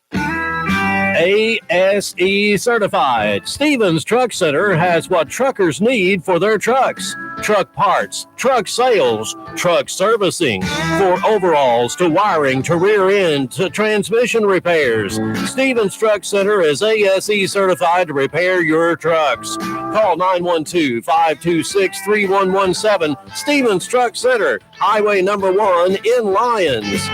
ASE certified. Stevens Truck Center has what truckers need for their trucks. Truck parts, truck sales, truck servicing, for overalls to wiring to rear end to transmission repairs. Stevens Truck Center is ASE certified to repair your trucks. Call 912-526-3117. Stevens Truck Center, Highway number 1 in Lyons.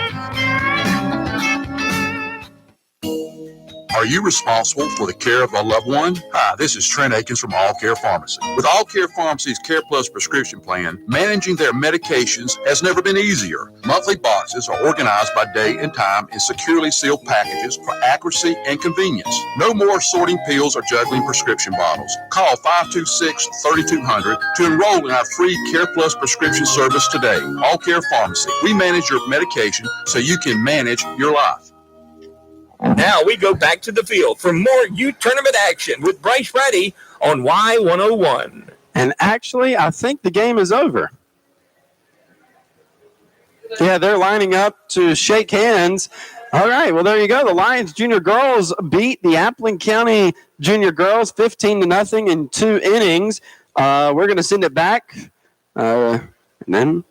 Are you responsible for the care of a loved one? Hi, this is Trent Akins from All Care Pharmacy. With All Care Pharmacy's Care Plus prescription plan, managing their medications has never been easier. Monthly boxes are organized by day and time in securely sealed packages for accuracy and convenience. No more sorting pills or juggling prescription bottles. Call 526-3200 to enroll in our free Care Plus prescription service today. All Care Pharmacy. We manage your medication so you can manage your life. Now we go back to the field for more youth tournament action with Bryce Ratty on Y101. And actually, I think the game is over. Yeah, they're lining up to shake hands. All right, well, there you go. The Lyons Junior Girls beat the Appling County Junior Girls 15-0 in 2 innings. We're going to send it back. And then...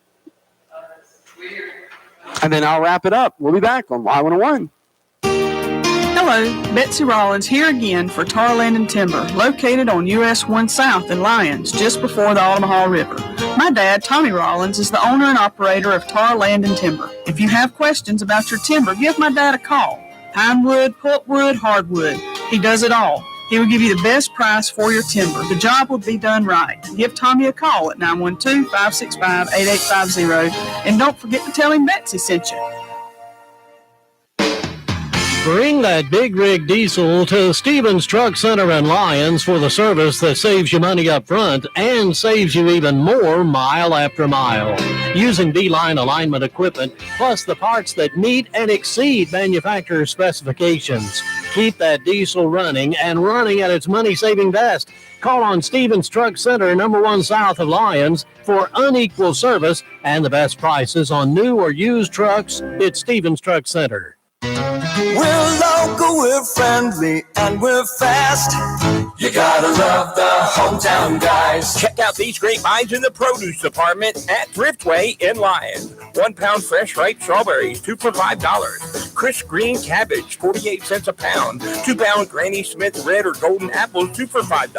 And then I'll wrap it up. We'll be back on Y101. Hello, Betsy Rollins here again for Tarland and Timber, located on US 1 South in Lyons, just before the Omaha River. My dad, Tommy Rollins, is the owner and operator of Tarland and Timber. If you have questions about your timber, give my dad a call. Pine wood, pulpwood, hardwood. He does it all. He will give you the best price for your timber. The job will be done right. Give Tommy a call at 912-565-8850. And don't forget to tell him Betsy sent you. Bring that big rig diesel to Stevens Truck Center in Lyons for the service that saves you money up front and saves you even more mile after mile. Using D-line alignment equipment, plus the parts that meet and exceed manufacturer's specifications. Keep that diesel running and running at its money-saving best. Call on Stevens Truck Center, number 1 south of Lyons, for unequal service and the best prices on new or used trucks. It's Stevens Truck Center. We're local, we're friendly, and we're fast. You gotta love the hometown guys. Check out these great finds in the produce department at Thriftway in Lyons. 1 pound fresh ripe strawberries, 2 for $5. Crisp green cabbage, 48 cents a pound. 2 pound Granny Smith red or golden apples, 2 for $5.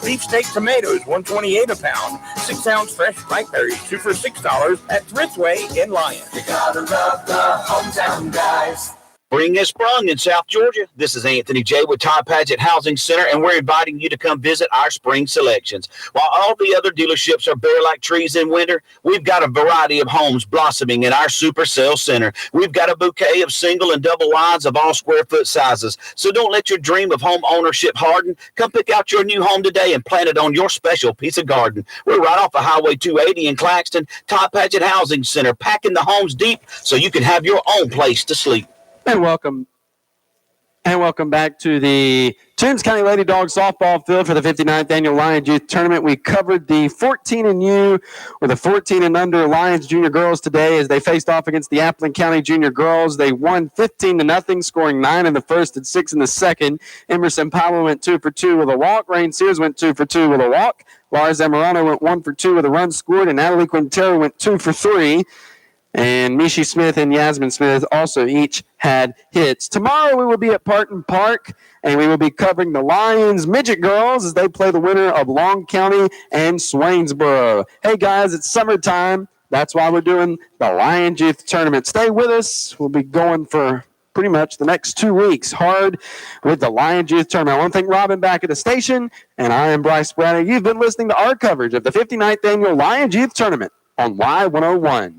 Beefsteak tomatoes, $1.28 a pound. 6 ounce fresh blackberries, 2 for $6 at Thriftway in Lyons. You gotta love the hometown guys. Spring has sprung in South Georgia. This is Anthony J. with Todd Paget Housing Center, and we're inviting you to come visit our spring selections. While all the other dealerships are bare like trees in winter, we've got a variety of homes blossoming in our Super Sale Center. We've got a bouquet of single and double lines of all square foot sizes. So don't let your dream of home ownership harden. Come pick out your new home today and plant it on your special piece of garden. We're right off of Highway 280 in Claxton. Todd Paget Housing Center, packing the homes deep so you can have your own place to sleep. And welcome back to the Toombs County Lady Dogs softball field for the 59th Annual Lions Youth Tournament. We covered the 14 and U or the 14 and under Lions Junior Girls today as they faced off against the Appleton County Junior Girls. They won 15-0, scoring 9 in the first and 6 in the second. Emerson Powell went 2 for 2 with a walk. Rain Sears went 2 for 2 with a walk. Laura Zamorano went 1 for 2 with a run scored, and Natalie Quintero went 2 for 3. And Mishi Smith and Yasmin Smith also each had hits. Tomorrow we will be at Partin Park, and we will be covering the Lyons Midget Girls as they play the winner of Long County and Swainsboro. Hey, guys, it's summertime. That's why we're doing the Lions Youth Tournament. Stay with us. We'll be going for pretty much the next 2 weeks hard with the Lions Youth Tournament. I want to thank Robin back at the station, and I am Bryce Braddock. You've been listening to our coverage of the 59th Annual Lions Youth Tournament on Y101.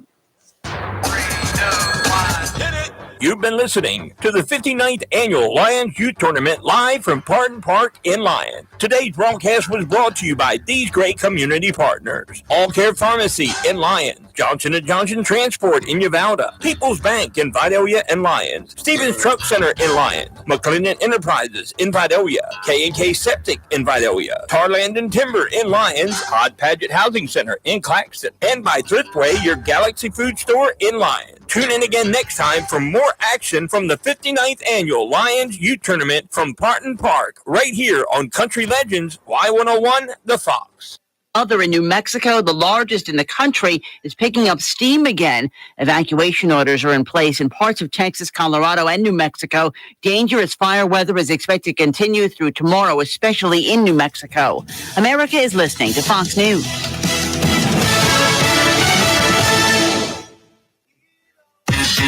You've been listening to the 59th Annual Lions Youth Tournament live from Partin Park in Lyons. Today's broadcast was brought to you by these great community partners. All Care Pharmacy in Lyons, Johnson & Johnson Transport in Uvalde, People's Bank in Vidalia and Lyons, Stevens Truck Center in Lyons, McLennan Enterprises in Vidalia, K&K Septic in Vidalia, Tarland and Timber in Lyons, Todd Paget Housing Center in Claxton, and by Thriftway, your Galaxy Food Store in Lyons. Tune in again next time for more action from the 59th Annual Lions Youth Tournament from Partin Park, right here on Country Legends, Y101, The Fox. Other in New Mexico, the largest in the country, is picking up steam again. Evacuation orders are in place in parts of Texas, Colorado, and New Mexico. Dangerous fire weather is expected to continue through tomorrow, especially in New Mexico. America is listening to Fox News.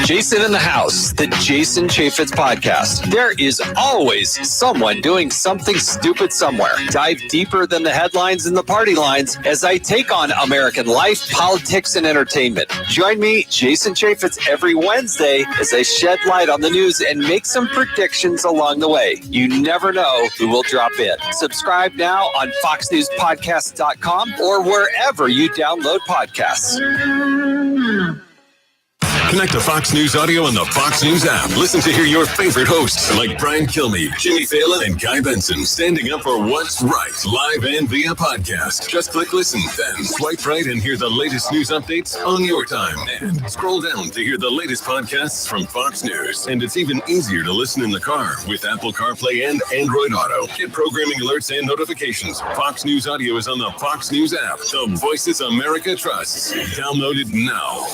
Jason in the House, the Jason Chaffetz Podcast. There is always someone doing something stupid somewhere. Dive deeper than the headlines and the party lines as I take on American life, politics, and entertainment. Join me, Jason Chaffetz, every Wednesday as I shed light on the news and make some predictions along the way. You never know who will drop in. Subscribe now on foxnewspodcast.com or wherever you download podcasts. Connect to Fox News Audio on the Fox News app. Listen to hear your favorite hosts like Brian Kilmeade, Jimmy Fallon, and Guy Benson standing up for what's right, live and via podcast. Just click listen, then swipe right and hear the latest news updates on your time. And scroll down to hear the latest podcasts from Fox News. And it's even easier to listen in the car with Apple CarPlay and Android Auto. Get programming alerts and notifications. Fox News Audio is on the Fox News app. The voices America trusts. Download it now.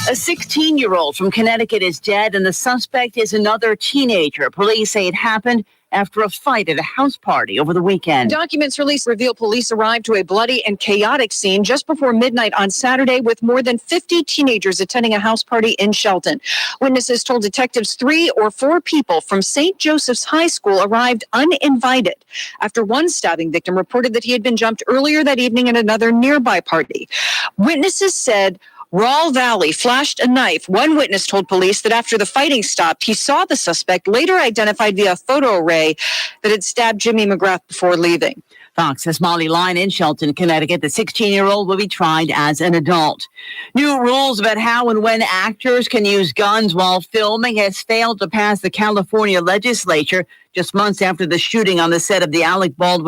A 16-year-old from Connecticut is dead, and the suspect is another teenager. Police say it happened after a fight at a house party over the weekend. Documents released reveal police arrived to a bloody and chaotic scene just before midnight on Saturday with more than 50 teenagers attending a house party in Shelton. Witnesses told detectives 3 or 4 people from St. Joseph's High School arrived uninvited after one stabbing victim reported that he had been jumped earlier that evening at another nearby party. Witnesses said Rawl Valley flashed a knife. One witness told police that after the fighting stopped, he saw the suspect, later identified via photo array, that had stabbed Jimmy McGrath before leaving. Fox says Molly Lyon in Shelton, Connecticut. The 16-year-old will be tried as an adult. New rules about how and when actors can use guns while filming has failed to pass the California legislature just months after the shooting on the set of the Alec Baldwin